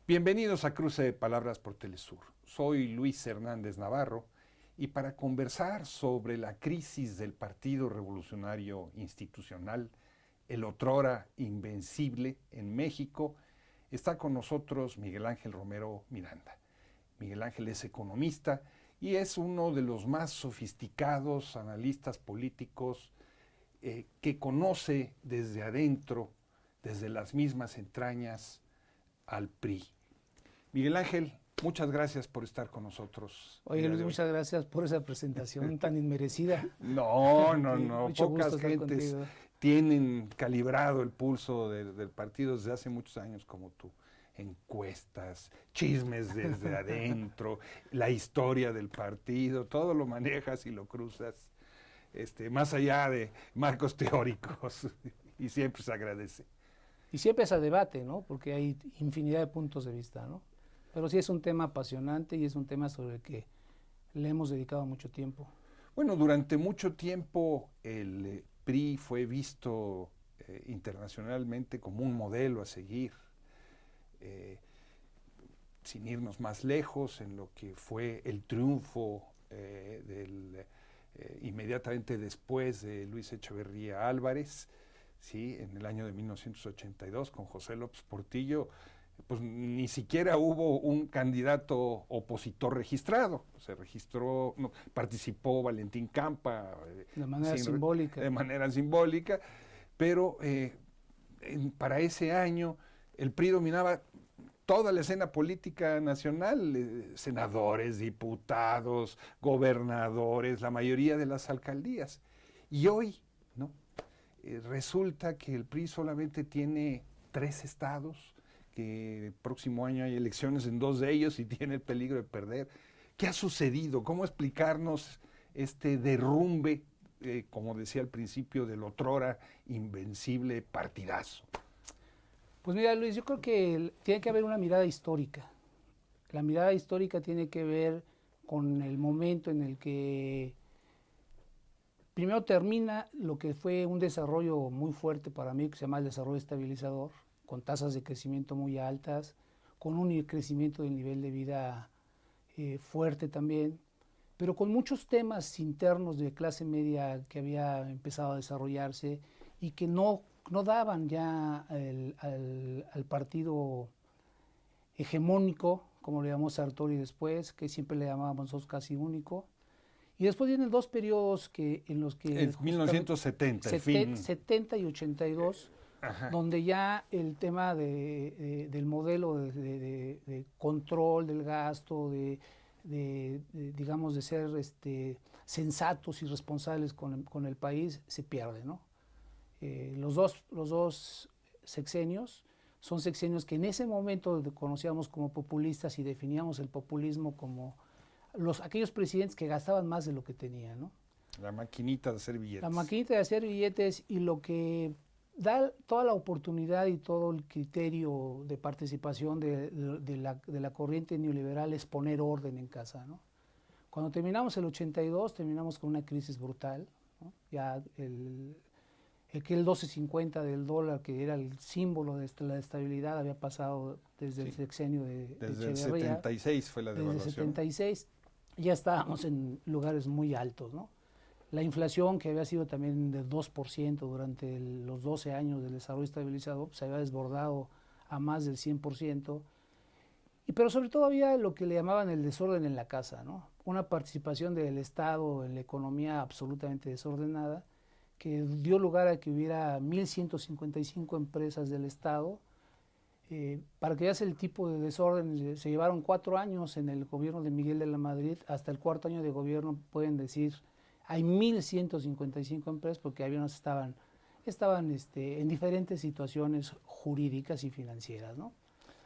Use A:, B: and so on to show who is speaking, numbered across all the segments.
A: Bienvenidos a Cruce de Palabras por Telesur. Soy Luis Hernández Navarro y para conversar sobre la crisis del Partido Revolucionario Institucional, el otrora invencible en México, está con nosotros Miguel Ángel Romero Miranda. Miguel Ángel es economista y es uno de los más sofisticados analistas políticos que conoce desde adentro, desde las mismas entrañas, al PRI. Miguel Ángel, muchas gracias por estar con nosotros.
B: Oye, Luis, muchas gracias por esa presentación tan inmerecida.
A: No,
B: Mucho
A: pocas
B: gusto estar
A: gentes
B: contigo.
A: tienen calibrado el pulso del partido desde hace muchos años como tú. Encuestas, chismes desde adentro, la historia del partido, todo lo manejas y lo cruzas, más allá de marcos teóricos, y siempre se agradece.
B: Y siempre es a debate, ¿no? Porque hay infinidad de puntos de vista, ¿no? Pero sí es un tema apasionante y es un tema sobre el que le hemos dedicado mucho tiempo.
A: Bueno, durante mucho tiempo el PRI fue visto internacionalmente como un modelo a seguir, sin irnos más lejos en lo que fue el triunfo inmediatamente después de Luis Echeverría Álvarez, ¿sí? En el año de 1982 con José López Portillo, pues ni siquiera hubo un candidato opositor registrado. Se registró, no, participó Valentín Campa.
B: De manera simbólica.
A: De manera simbólica, pero para ese año el PRI dominaba toda la escena política nacional, senadores, diputados, gobernadores, la mayoría de las alcaldías. Y hoy, ¿no? Resulta que el PRI solamente tiene 3 estados, que el próximo año hay elecciones en 2 de ellos y tiene el peligro de perder. ¿Qué ha sucedido? ¿Cómo explicarnos este derrumbe, como decía al principio, del otrora invencible partidazo?
B: Pues mira, Luis, yo creo que tiene que haber una mirada histórica. La mirada histórica tiene que ver con el momento en el que primero termina lo que fue un desarrollo muy fuerte para mí, que se llama el desarrollo estabilizador, con tasas de crecimiento muy altas, con un crecimiento del nivel de vida fuerte también, pero con muchos temas internos de clase media que había empezado a desarrollarse y que no daban ya al partido hegemónico, como le llamó Sartori después, que siempre le llamábamos nosotros casi único. Y después vienen 2 periodos en los que...
A: En 1970, el fin.
B: 70 y 82, ajá, donde ya el tema del modelo de control del gasto, digamos, de ser sensatos y responsables con el país, se pierde, ¿no? Los dos sexenios son sexenios que en ese momento conocíamos como populistas y definíamos el populismo como aquellos presidentes que gastaban más de lo que tenían, ¿no?
A: La maquinita de hacer billetes.
B: La maquinita de hacer billetes, y lo que da toda la oportunidad y todo el criterio de participación de la corriente neoliberal es poner orden en casa, ¿no? Cuando terminamos el 82, terminamos con una crisis brutal, ¿no? Ya el 12.50 del dólar, que era el símbolo de la estabilidad, había pasado desde el sexenio de
A: desde
B: Echeverría.
A: el 76 fue la devaluación.
B: Desde el 76 ya estábamos en lugares muy altos, ¿no? La inflación, que había sido también del 2% durante los 12 años del desarrollo estabilizado, se había desbordado a más del 100%. Pero sobre todo había lo que le llamaban el desorden en la casa, ¿no? Una participación del Estado en la economía absolutamente desordenada, que dio lugar a que hubiera 1.155 empresas del Estado. Para que veas el tipo de desorden, se llevaron 4 años en el gobierno de Miguel de la Madrid. Hasta el 4.º año de gobierno pueden decir hay 1.155 empresas, porque algunas estaban en diferentes situaciones jurídicas y financieras, ¿no?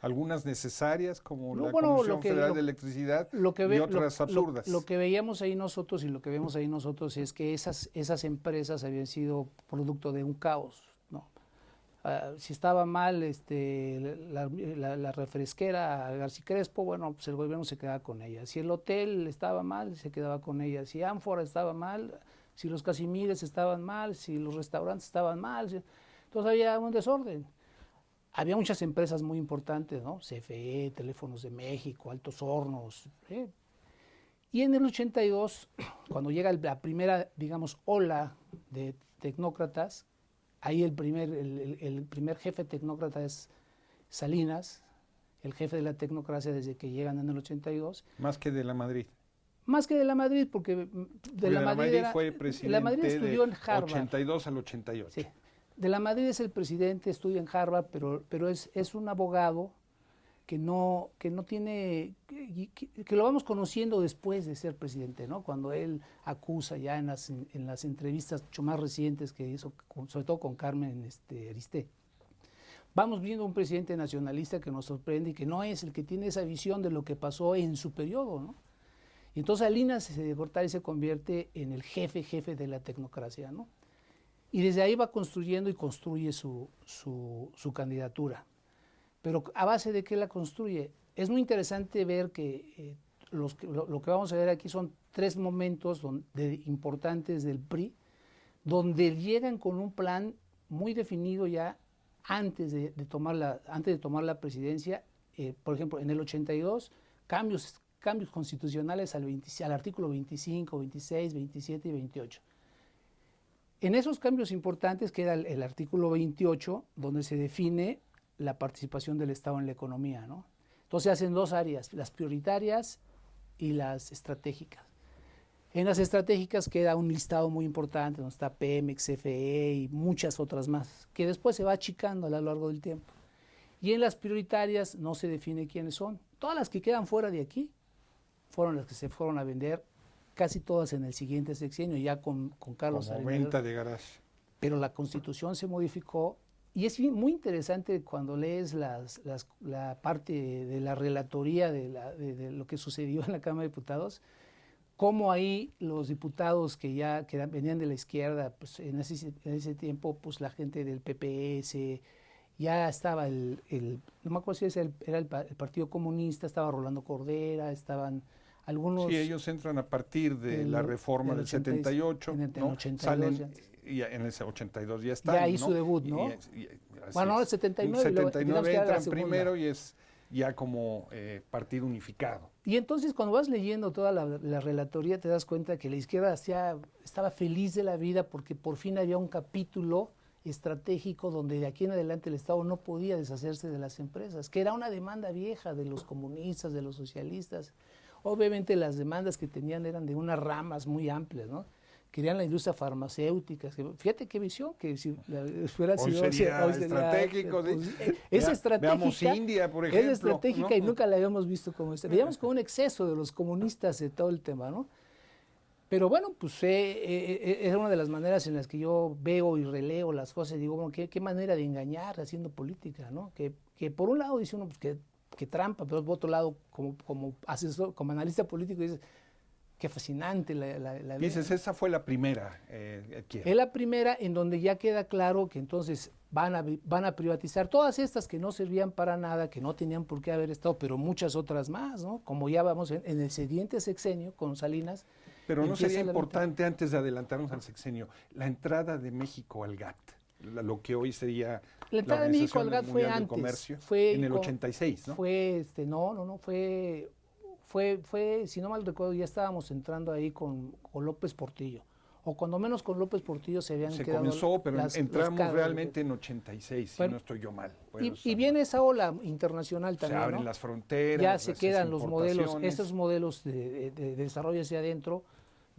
A: Algunas necesarias, como la Comisión Federal de Electricidad, y otras absurdas.
B: Lo que veíamos ahí nosotros y lo que vemos ahí nosotros es que esas empresas habían sido producto de un caos, ¿no? si estaba mal la refresquera García Crespo, bueno, pues el gobierno se quedaba con ella. Si el hotel estaba mal, se quedaba con ella. Si Ánfora estaba mal, si los Casimires estaban mal, si los restaurantes estaban mal. Entonces había un desorden. Había muchas empresas muy importantes, ¿no? CFE, Teléfonos de México, Altos Hornos. Y en el 82, cuando llega la primera, digamos, ola de tecnócratas, ahí el primer jefe tecnócrata es Salinas, el jefe de la tecnocracia desde que llegan en el 82.
A: Más que de la Madrid.
B: Más que de la Madrid, porque de la Madrid
A: fue presidente
B: la Madrid estudió en Harvard.
A: 82 al 88.
B: Sí. De la Madrid es el presidente, estudia en Harvard, pero es un abogado que no tiene, que lo vamos conociendo después de ser presidente, ¿no? Cuando él acusa ya en las entrevistas mucho más recientes que hizo, sobre todo con Carmen Aristé. Vamos viendo un presidente nacionalista que nos sorprende y que no es el que tiene esa visión de lo que pasó en su periodo, ¿no? Y entonces Salinas de Gortari se convierte en el jefe de la tecnocracia, ¿no? Y desde ahí va construyendo y construye su candidatura. Pero ¿a base de qué la construye? Es muy interesante ver que lo que vamos a ver aquí son 3 momentos importantes del PRI, donde llegan con un plan muy definido ya antes de tomar la presidencia. Por ejemplo, en el 82, cambios constitucionales al artículo 25, 26, 27 y 28. En esos cambios importantes queda el artículo 28, donde se define la participación del Estado en la economía, ¿no? Entonces se hacen 2 áreas, las prioritarias y las estratégicas. En las estratégicas queda un listado muy importante, donde está Pemex, CFE y muchas otras más, que después se va achicando a lo largo del tiempo. Y en las prioritarias no se define quiénes son. Todas las que quedan fuera de aquí fueron las que se fueron a vender, casi todas en el siguiente sexenio, ya con Carlos
A: Como
B: Salinas.
A: venta de garage.
B: Pero la Constitución se modificó. Y es muy interesante cuando lees la parte de la relatoría de lo que sucedió en la Cámara de Diputados, cómo ahí los diputados que venían de la izquierda, pues en ese tiempo, pues la gente del PPS, ya estaba no me acuerdo si era el Partido Comunista, estaba Rolando Cordera, estaban algunos...
A: Sí, ellos entran a partir de la reforma del 78,
B: en el
A: ¿no?
B: 82
A: Salen, y en ese 82 ya están,
B: ya ahí
A: ¿no?
B: su debut, ¿no? Bueno, el 79.
A: En el 79 entran
B: la
A: primero y es ya como partido unificado.
B: Y entonces cuando vas leyendo toda la relatoría te das cuenta que la izquierda estaba feliz de la vida porque por fin había un capítulo estratégico donde de aquí en adelante el Estado no podía deshacerse de las empresas, que era una demanda vieja de los comunistas, de los socialistas. Obviamente las demandas que tenían eran de unas ramas muy amplias, ¿no? Querían la industria farmacéutica. Fíjate qué visión, que si fuera sido
A: estratégico.
B: Es estratégica.
A: Veamos India, por ejemplo.
B: Es estratégica, ¿no? Y nunca la habíamos visto como esta. Veíamos como un exceso de los comunistas de todo el tema, ¿no? Pero bueno, pues es una de las maneras en las que yo veo y releo las cosas y digo, bueno, qué manera de engañar haciendo política, ¿no? Que por un lado dice uno, pues que trampa, pero por otro lado, como asesor, como analista político, dices, qué fascinante la
A: Dices, esa fue la primera.
B: Es la primera en donde ya queda claro que entonces van a privatizar todas estas que no servían para nada, que no tenían por qué haber estado, pero muchas otras más, ¿no? Como ya vamos en el siguiente sexenio con Salinas.
A: Pero no sería importante, antes de adelantarnos al sexenio, la entrada de México al GATT, lo que hoy sería
B: la entrada de México al GATT fue antes.
A: Comercio,
B: fue
A: en el 86, ¿no?
B: Fue, si no mal recuerdo, ya estábamos entrando ahí con López Portillo, o cuando menos con López Portillo se quedado...
A: comenzó, pero entramos realmente en 86, bueno, si no estoy yo mal.
B: Y viene esa ola internacional también,
A: se abren, ¿no?, las fronteras.
B: Ya se quedan los modelos, estos modelos de desarrollo hacia adentro,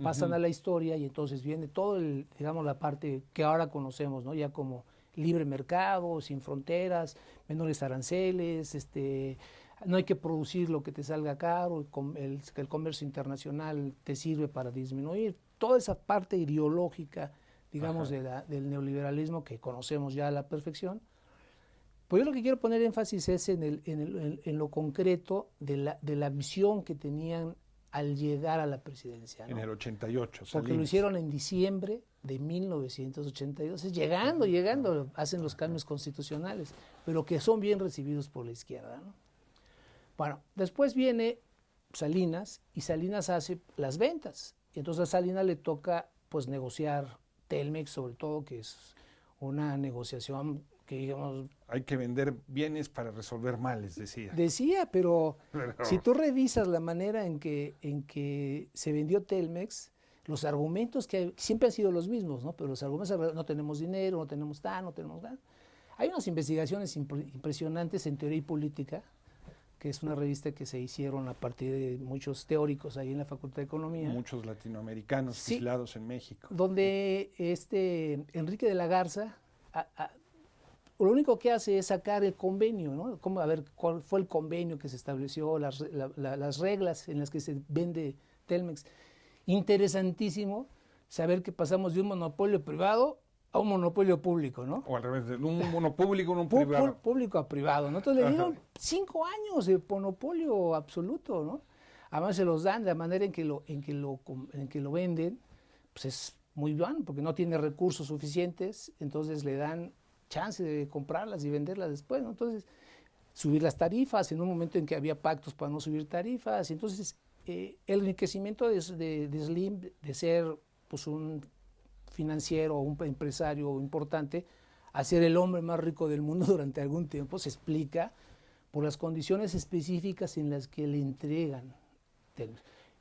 B: pasan a la historia y entonces viene todo digamos, la parte que ahora conocemos, ¿no? Ya como libre mercado, sin fronteras, menores aranceles, no hay que producir lo que te salga caro, el comercio internacional te sirve para disminuir. Toda esa parte ideológica, digamos, del neoliberalismo que conocemos ya a la perfección. Pues yo lo que quiero poner énfasis es en lo concreto de la visión que tenían al llegar a la presidencia, ¿no?
A: En el 88,
B: Porque lo
A: Salinas.
B: hicieron en diciembre de 1982. Es llegando, hacen los cambios constitucionales, pero que son bien recibidos por la izquierda, ¿no? Bueno, después viene Salinas y Salinas hace las ventas. Y entonces a Salinas le toca pues negociar Telmex, sobre todo, que es una negociación que digamos...
A: Hay que vender bienes para resolver males, decía.
B: Decía, pero si tú revisas la manera en que se vendió Telmex, los argumentos que siempre han sido los mismos, ¿no? Pero los argumentos, no tenemos dinero, no tenemos tal, no tenemos tal. Hay unas investigaciones impresionantes en teoría y política, que es una revista que se hicieron a partir de muchos teóricos ahí en la Facultad de Economía.
A: Muchos latinoamericanos
B: Sí,
A: fusilados en México.
B: donde Enrique de la Garza lo único que hace es sacar el convenio, ¿no? A ver cuál fue el convenio que se estableció, las reglas en las que se vende Telmex. Interesantísimo saber que pasamos de un monopolio privado a un monopolio público, ¿no?
A: O al revés, de un monopúblico a un privado.
B: Público a privado, ¿no? Entonces le dieron 5 años de monopolio absoluto, ¿no? Además se los dan, la manera en que lo venden, pues es muy bien, porque no tiene recursos suficientes, entonces le dan chance de comprarlas y venderlas después, ¿no? Entonces, subir las tarifas en un momento en que había pactos para no subir tarifas. Entonces, el enriquecimiento de Slim, de ser pues un financiero o un empresario importante, a ser el hombre más rico del mundo durante algún tiempo, se explica por las condiciones específicas en las que le entregan.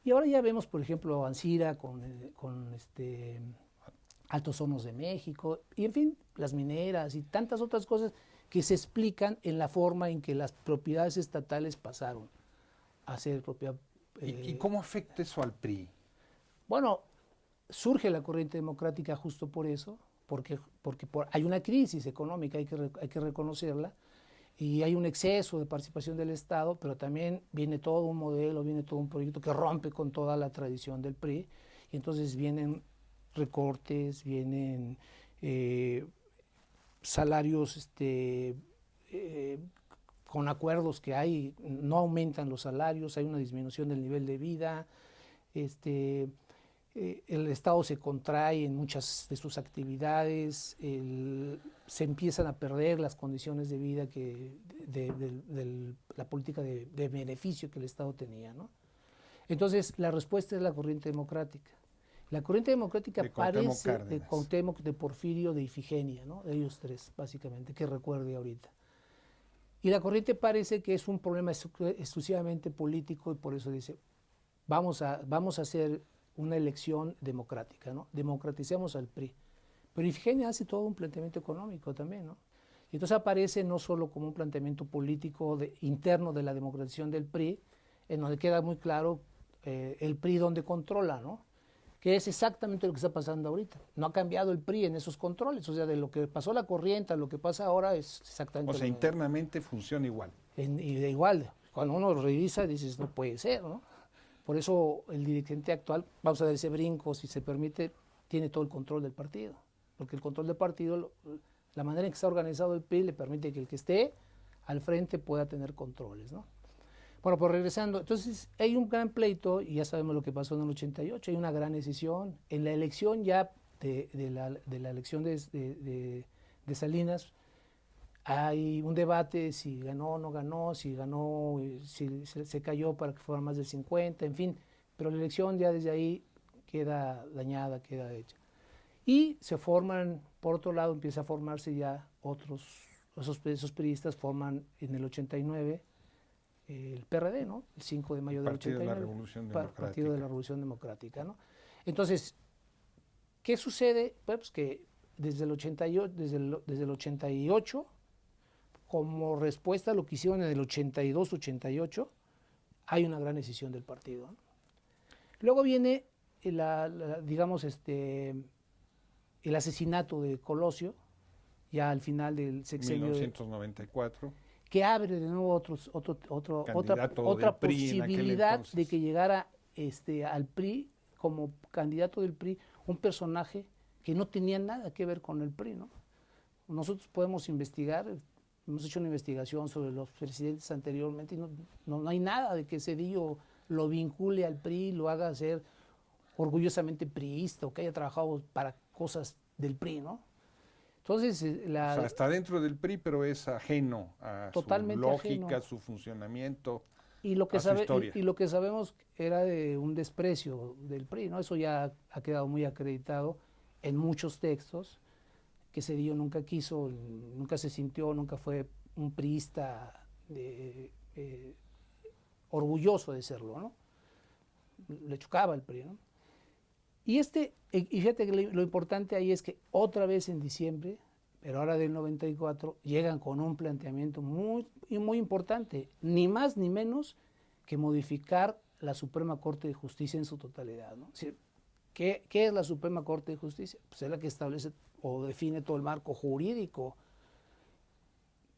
B: Y ahora ya vemos, por ejemplo, Ancira con Altos Hornos de México, y en fin, las mineras y tantas otras cosas que se explican en la forma en que las propiedades estatales pasaron a ser propiedad.
A: ¿Y cómo afecta eso al PRI?
B: Bueno, surge la corriente democrática justo por eso, porque hay una crisis económica, hay que reconocerla, y hay un exceso de participación del Estado, pero también viene todo un modelo, viene todo un proyecto que rompe con toda la tradición del PRI, y entonces vienen recortes, vienen salarios con acuerdos que hay, no aumentan los salarios, hay una disminución del nivel de vida, el Estado se contrae en muchas de sus actividades, se empiezan a perder las condiciones de vida de la política de beneficio que el Estado tenía, ¿no? Entonces, la respuesta es la corriente democrática. La corriente democrática parece de Cuauhtémoc, de Porfirio, de Ifigenia, ¿no? De ellos tres, básicamente, que recuerde ahorita. Y la corriente parece que es un problema exclusivamente político y por eso dice, vamos a hacer una elección democrática, ¿no? Democraticemos al PRI. Pero Ifigenia hace todo un planteamiento económico también, ¿no? Y entonces aparece no solo como un planteamiento político interno de la democratización del PRI, en donde queda muy claro el PRI donde controla, ¿no? Que es exactamente lo que está pasando ahorita. No ha cambiado el PRI en esos controles, o sea, de lo que pasó la corriente a lo que pasa ahora es exactamente
A: lo mismo. Internamente funciona igual.
B: Y de igual, cuando uno revisa dices, no puede ser, ¿no? Por eso el dirigente actual, vamos a dar ese brinco, si se permite, tiene todo el control del partido, porque el control del partido, la manera en que está organizado el PRI le permite que el que esté al frente pueda tener controles, ¿no? Bueno, pues regresando, entonces hay un gran pleito, y ya sabemos lo que pasó en el 88, hay una gran decisión. En la elección ya de la elección de Salinas, hay un debate si ganó o no ganó, si ganó, si se cayó para que fuera más del 50, en fin, pero la elección ya desde ahí queda dañada, queda hecha. Y se forman, por otro lado, empieza a formarse ya esos periodistas forman en el 89, el PRD, ¿no? El 5 de mayo del 89. Partido de la Revolución Democrática, ¿no? Entonces, ¿qué sucede? Pues que desde el 88, como respuesta a lo que hicieron en el 82-88, hay una gran decisión del partido, ¿no? Luego viene, digamos, el asesinato de Colosio, ya al final del sexenio
A: 1994.
B: Que abre de nuevo otra posibilidad de que llegara al PRI, como candidato del PRI, un personaje que no tenía nada que ver con el PRI, ¿no? Nosotros podemos investigar, hemos hecho una investigación sobre los presidentes anteriormente y no hay nada de que Zedillo lo vincule al PRI, lo haga ser orgullosamente priista o que haya trabajado para cosas del PRI, ¿no? Entonces,
A: O sea, está dentro del PRI, pero es ajeno a su
B: totalmente
A: lógica,
B: ajeno.
A: su funcionamiento,
B: Y lo que
A: a su historia.
B: y lo que sabemos era de un desprecio del PRI, ¿no? Eso ya ha quedado muy acreditado en muchos textos, que Zedillo nunca quiso, nunca se sintió, nunca fue un priista orgulloso de serlo, ¿no? Le chocaba el PRI, ¿no? Y fíjate que lo importante ahí es que otra vez en diciembre, pero ahora del 94, llegan con un planteamiento muy importante, ni más ni menos que modificar la Suprema Corte de Justicia en su totalidad, ¿no? Es decir, ¿qué es la Suprema Corte de Justicia? Pues es la que establece o define todo el marco jurídico.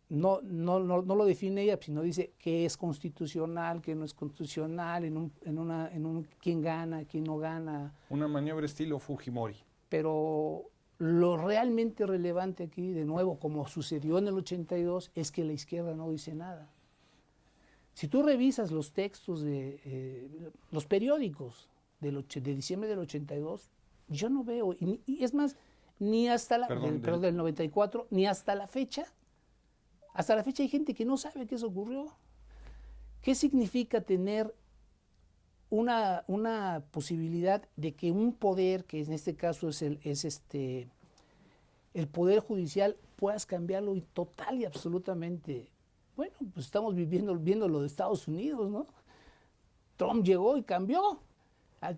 B: No lo define ella, sino dice qué es constitucional, qué no es constitucional, en un quién gana, quién no gana.
A: Una maniobra estilo Fujimori.
B: Pero lo realmente relevante aquí, de nuevo, como sucedió en el 82, es que la izquierda no dice nada. Si tú revisas los textos de los periódicos de diciembre del 82, yo no veo, y es más, ni hasta del 94, ni hasta la fecha hay gente que no sabe que eso ocurrió. ¿Qué significa tener una posibilidad de que un poder, que en este caso es el poder judicial, puedas cambiarlo total y absolutamente? Bueno, pues estamos viendo lo de Estados Unidos, ¿no? Trump llegó y cambió,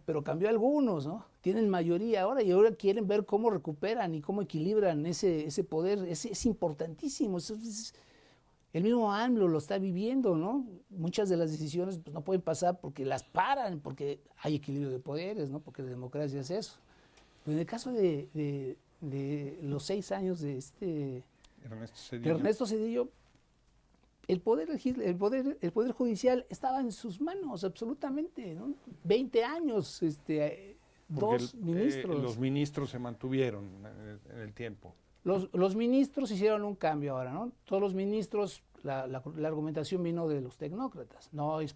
B: pero cambió algunos, ¿no? Tienen mayoría ahora y ahora quieren ver cómo recuperan y cómo equilibran ese poder. Es importantísimo. El mismo AMLO lo está viviendo, ¿no? Muchas de las decisiones pues, no pueden pasar porque las paran, porque hay equilibrio de poderes, ¿no? Porque la democracia es eso. Pero en el caso de los 6 años de Ernesto Zedillo, el poder judicial estaba en sus manos, absolutamente, ¿no? 20 años, dos ministros.
A: Los ministros se mantuvieron en el tiempo.
B: Los ministros hicieron un cambio ahora, ¿no? Todos los ministros, la argumentación vino de los tecnócratas. No es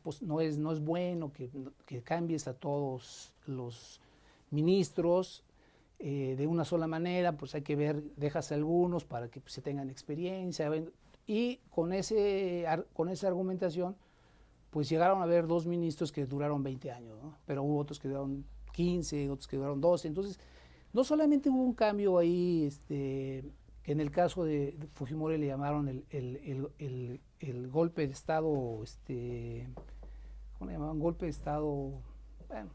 B: bueno que cambies a todos los ministros de una sola manera, pues hay que ver, dejas a algunos para que pues, se tengan experiencia. Y con esa argumentación, pues llegaron a haber 2 ministros que duraron 20 años, ¿no? Pero hubo otros que duraron 15, otros que duraron 12. Entonces, no solamente hubo un cambio ahí, que en el caso de Fujimori le llamaron el golpe de Estado, ¿cómo le llamaban? Golpe de Estado, bueno,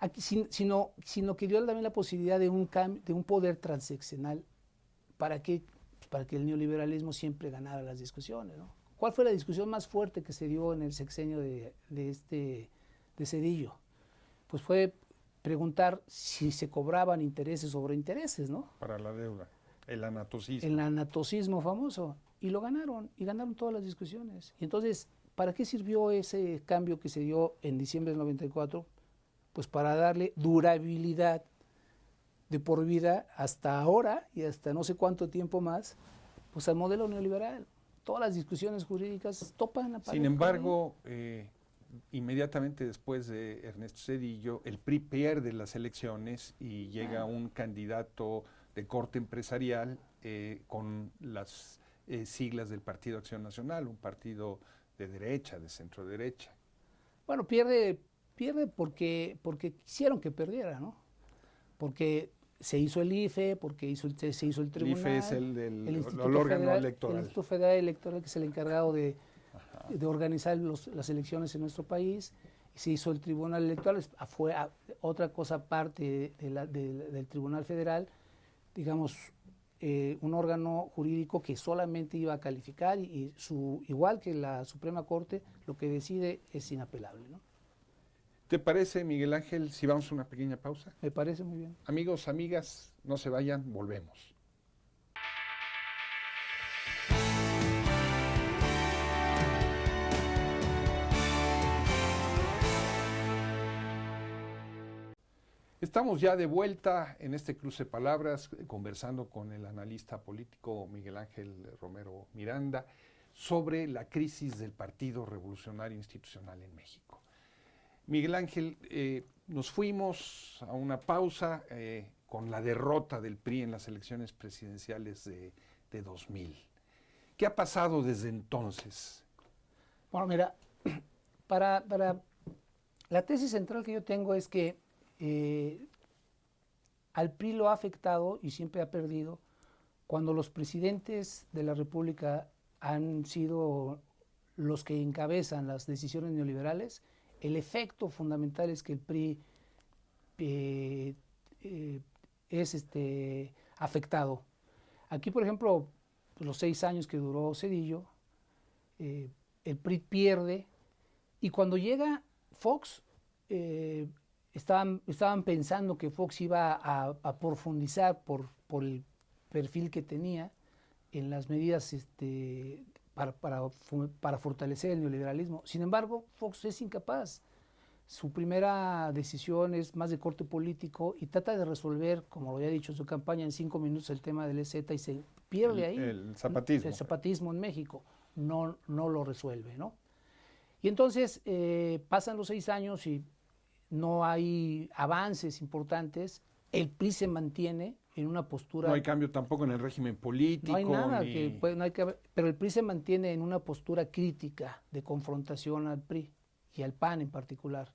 B: aquí, sino que dio también la posibilidad de un poder transeccional para que el neoliberalismo siempre ganara las discusiones, ¿no? ¿Cuál fue la discusión más fuerte que se dio en el sexenio de Zedillo? Pues fue preguntar si se cobraban intereses sobre intereses, ¿no?
A: Para la deuda, el anatocismo.
B: El anatocismo famoso. Y lo ganaron, y ganaron todas las discusiones. Y entonces, ¿para qué sirvió ese cambio que se dio en diciembre del 94? Pues para darle durabilidad de por vida hasta ahora y hasta no sé cuánto tiempo más, pues al modelo neoliberal. Todas las discusiones jurídicas topan la pared.
A: Sin embargo, inmediatamente después de Ernesto Zedillo, el PRI pierde las elecciones y llega un candidato de corte empresarial con las siglas del Partido Acción Nacional, un partido de derecha, de centro derecha.
B: Bueno, pierde porque quisieron que perdiera, ¿no? Porque se hizo el IFE, porque se hizo el tribunal.
A: El IFE es el órgano
B: Federal,
A: electoral.
B: El Instituto Federal Electoral, que es el encargado de organizar las elecciones en nuestro país. Se hizo el Tribunal Electoral, fue otra cosa aparte del Tribunal Federal, digamos, un órgano jurídico que solamente iba a calificar y igual que la Suprema Corte, lo que decide es inapelable, ¿no?
A: ¿Te parece, Miguel Ángel, si vamos a una pequeña pausa?
B: Me parece muy bien.
A: Amigos, amigas, no se vayan, volvemos. Estamos ya de vuelta en este cruce de palabras, conversando con el analista político Miguel Ángel Romero Miranda sobre la crisis del Partido Revolucionario Institucional en México. Miguel Ángel, nos fuimos a una pausa con la derrota del PRI en las elecciones presidenciales de 2000. ¿Qué ha pasado desde entonces?
B: Bueno, mira, para la tesis central que yo tengo es que al PRI lo ha afectado y siempre ha perdido cuando los presidentes de la República han sido los que encabezan las decisiones neoliberales. El efecto fundamental es que el PRI es afectado. Aquí, por ejemplo, los 6 años que duró Zedillo, el PRI pierde, y cuando llega Fox, estaban pensando que Fox iba a profundizar por el perfil que tenía en las medidas para fortalecer el neoliberalismo. Sin embargo, Fox es incapaz. Su primera decisión es más de corte político y trata de resolver, como lo había dicho en su campaña, en 5 minutos el tema del EZ, y se pierde ahí.
A: El zapatismo.
B: El zapatismo en México. No lo resuelve, ¿no? Y entonces pasan los 6 años y no hay avances importantes. El PRI se mantiene en una postura...
A: No hay cambio tampoco en el régimen político.
B: No hay nada, pero el PRI se mantiene en una postura crítica de confrontación al PRI y al PAN en particular.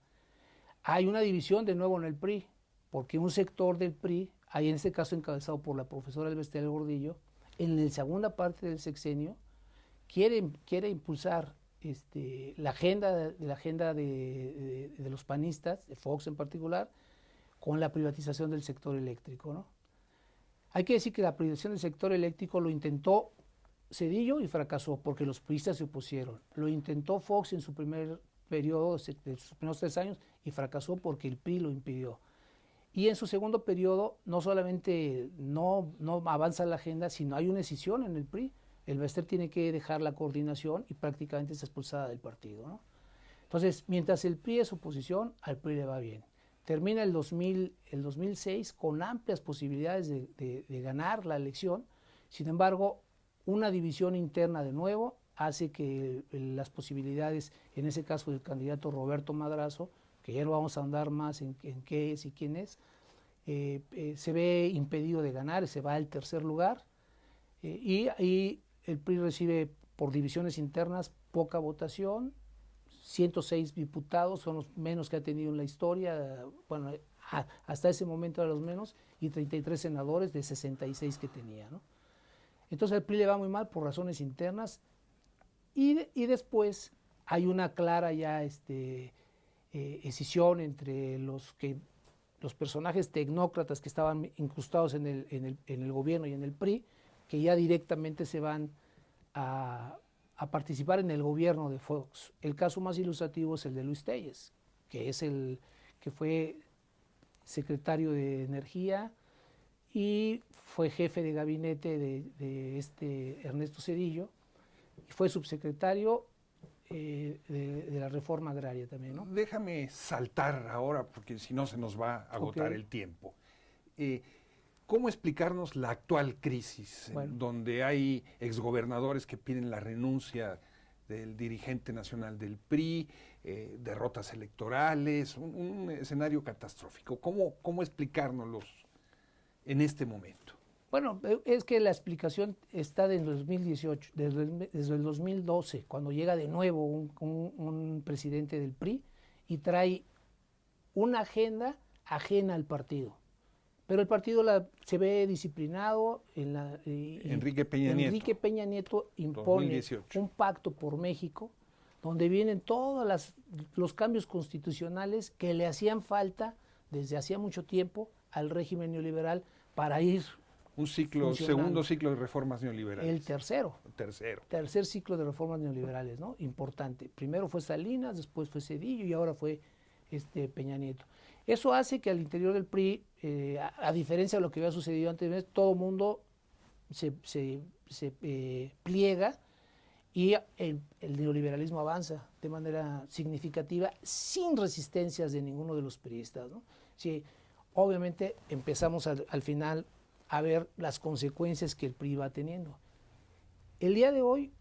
B: Hay una división de nuevo en el PRI, porque un sector del PRI, ahí en este caso encabezado por la profesora Elbestial Gordillo, en la segunda parte del sexenio, quiere impulsar la agenda de los panistas, de Fox en particular, con la privatización del sector eléctrico, ¿no? Hay que decir que la privatización del sector eléctrico lo intentó Zedillo y fracasó porque los priistas se opusieron. Lo intentó Fox en su primer periodo, de sus primeros 3 años, y fracasó porque el PRI lo impidió. Y en su segundo periodo no solamente no avanza la agenda, sino hay una escisión en el PRI. El Bester tiene que dejar la coordinación y prácticamente está expulsada del partido, ¿no? Entonces, mientras el PRI es oposición, al PRI le va bien. Termina el 2006 con amplias posibilidades de ganar la elección. Sin embargo, una división interna de nuevo hace que las posibilidades, en ese caso del candidato Roberto Madrazo, que ya no vamos a andar más en qué es y quién es, se ve impedido de ganar, se va al tercer lugar, y ahí el PRI recibe por divisiones internas poca votación. 106 diputados, son los menos que ha tenido en la historia, bueno, hasta ese momento eran los menos, y 33 senadores de 66 que tenía, ¿no? Entonces al PRI le va muy mal por razones internas, y después hay una clara ya escisión entre los personajes tecnócratas que estaban incrustados en el gobierno y en el PRI, que ya directamente se van a participar en el gobierno de Fox. El caso más ilustrativo es el de Luis Telles, que es el que fue secretario de Energía y fue jefe de gabinete de Ernesto Zedillo, y fue subsecretario de la reforma agraria también, ¿no?
A: Déjame saltar ahora, porque si no se nos va a agotar el tiempo. ¿Cómo explicarnos la actual crisis, donde hay exgobernadores que piden la renuncia del dirigente nacional del PRI, derrotas electorales, un escenario catastrófico? ¿Cómo explicárnoslos en este momento?
B: Bueno, es que la explicación está desde el 2018, desde el 2012, cuando llega de nuevo un presidente del PRI y trae una agenda ajena al partido. Pero el partido se ve disciplinado.
A: Enrique
B: Peña Nieto impone 2018. Un pacto por México, donde vienen todos los cambios constitucionales que le hacían falta desde hacía mucho tiempo al régimen neoliberal para ir
A: segundo ciclo de reformas neoliberales.
B: El tercer ciclo de reformas neoliberales, ¿no? Importante. Primero fue Salinas, después fue Zedillo y ahora fue Peña Nieto. Eso hace que al interior del PRI, a diferencia de lo que había sucedido antes, todo el mundo se pliega y el neoliberalismo avanza de manera significativa sin resistencias de ninguno de los priistas, ¿no? Sí, obviamente empezamos al final a ver las consecuencias que el PRI va teniendo. El día de hoy,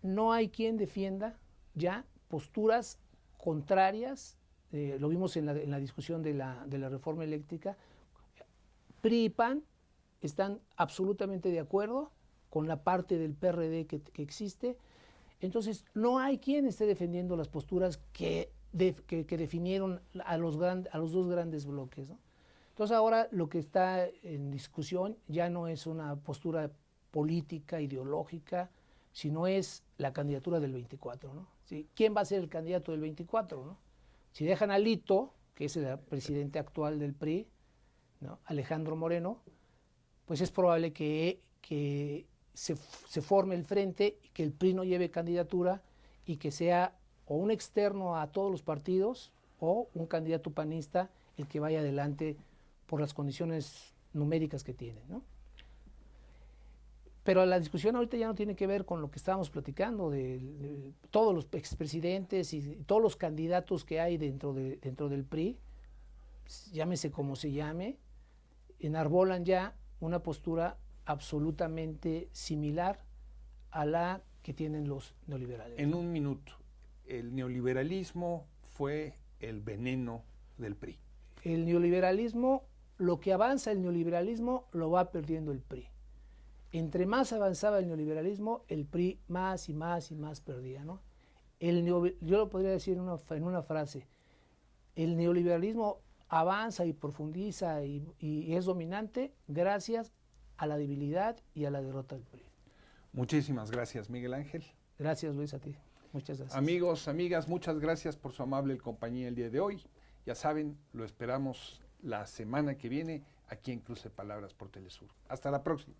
B: no hay quien defienda ya posturas contrarias, lo vimos en la discusión de la reforma eléctrica. PRI y PAN están absolutamente de acuerdo con la parte del PRD que existe. Entonces, no hay quien esté defendiendo las posturas que definieron a los dos grandes bloques, ¿no? Entonces, ahora lo que está en discusión ya no es una postura política, ideológica, sino es la candidatura del 24, ¿no? ¿Sí? ¿Quién va a ser el candidato del 24, ¿no? Si dejan a Lito, que es el presidente actual del PRI, ¿no?, Alejandro Moreno, pues es probable que se forme el frente, que el PRI no lleve candidatura y que sea o un externo a todos los partidos o un candidato panista el que vaya adelante por las condiciones numéricas que tiene, ¿no? Pero la discusión ahorita ya no tiene que ver con lo que estábamos platicando, de todos los expresidentes y todos los candidatos que hay dentro del PRI, llámese como se llame, enarbolan ya una postura absolutamente similar a la que tienen los neoliberales.
A: En un minuto, el neoliberalismo fue el veneno del PRI.
B: El neoliberalismo, lo que avanza el neoliberalismo, lo va perdiendo el PRI. Entre más avanzaba el neoliberalismo, el PRI más y más y más perdía, ¿no? Yo lo podría decir en una frase: el neoliberalismo avanza y profundiza y es dominante gracias a la debilidad y a la derrota del PRI.
A: Muchísimas gracias, Miguel Ángel.
B: Gracias, Luis, a ti. Muchas gracias.
A: Amigos, amigas, muchas gracias por su amable compañía el día de hoy. Ya saben, lo esperamos la semana que viene aquí en Cruce Palabras por Telesur. Hasta la próxima.